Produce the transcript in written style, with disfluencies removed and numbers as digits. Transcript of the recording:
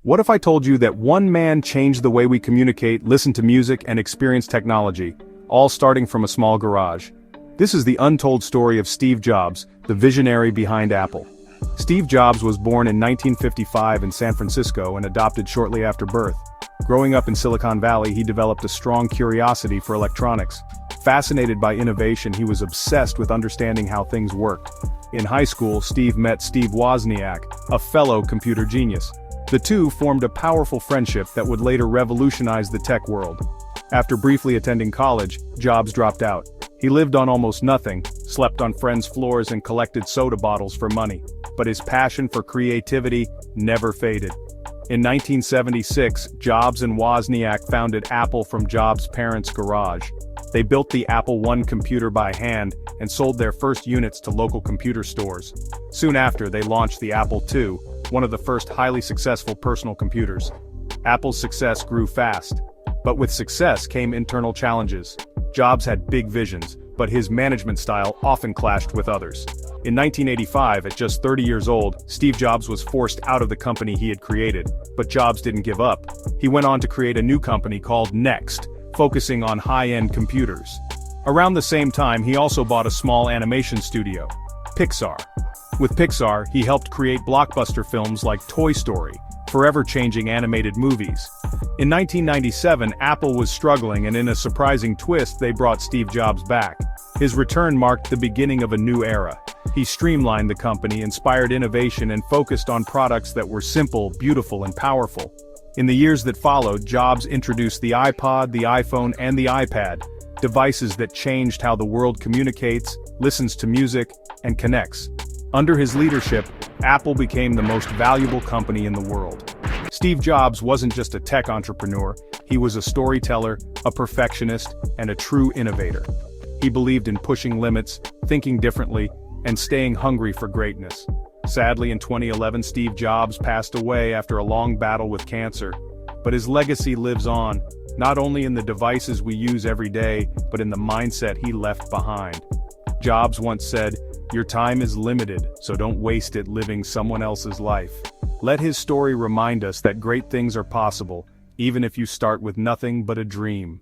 What if I told you that one man changed the way we communicate, listen to music, and experience technology, all starting from a small garage? This is the untold story of Steve Jobs, the visionary behind Apple. Steve Jobs was born in 1955 in San Francisco and adopted shortly after birth. Growing up in Silicon Valley, he developed a strong curiosity for electronics. Fascinated by innovation, he was obsessed with understanding how things worked. In high school, Steve met Steve Wozniak, a fellow computer genius. The two formed a powerful friendship that would later revolutionize the tech world. After briefly attending college, Jobs dropped out. He lived on almost nothing, slept on friends' floors and collected soda bottles for money. But his passion for creativity never faded. In 1976, Jobs and Wozniak founded Apple from Jobs' parents' garage. They built the Apple I computer by hand and sold their first units to local computer stores. Soon after, they launched the Apple II, one of the first highly successful personal computers. Apple's success grew fast. But with success came internal challenges. Jobs had big visions, but his management style often clashed with others. In 1985, at just 30 years old, Steve Jobs was forced out of the company he had created, but Jobs didn't give up. He went on to create a new company called Next, focusing on high-end computers. Around the same time, he also bought a small animation studio, Pixar. With Pixar, he helped create blockbuster films like Toy Story, forever-changing animated movies. In 1997, Apple was struggling, and in a surprising twist, they brought Steve Jobs back. His return marked the beginning of a new era. He streamlined the company, inspired innovation, and focused on products that were simple, beautiful, and powerful. In the years that followed, Jobs introduced the iPod, the iPhone, and the iPad, devices that changed how the world communicates, listens to music, and connects. Under his leadership, Apple became the most valuable company in the world. Steve Jobs wasn't just a tech entrepreneur, he was a storyteller, a perfectionist, and a true innovator. He believed in pushing limits, thinking differently, and staying hungry for greatness. Sadly, in 2011, Steve Jobs passed away after a long battle with cancer. But his legacy lives on, not only in the devices we use every day, but in the mindset he left behind. Jobs once said, "Your time is limited, so don't waste it living someone else's life." Let his story remind us that great things are possible, even if you start with nothing but a dream.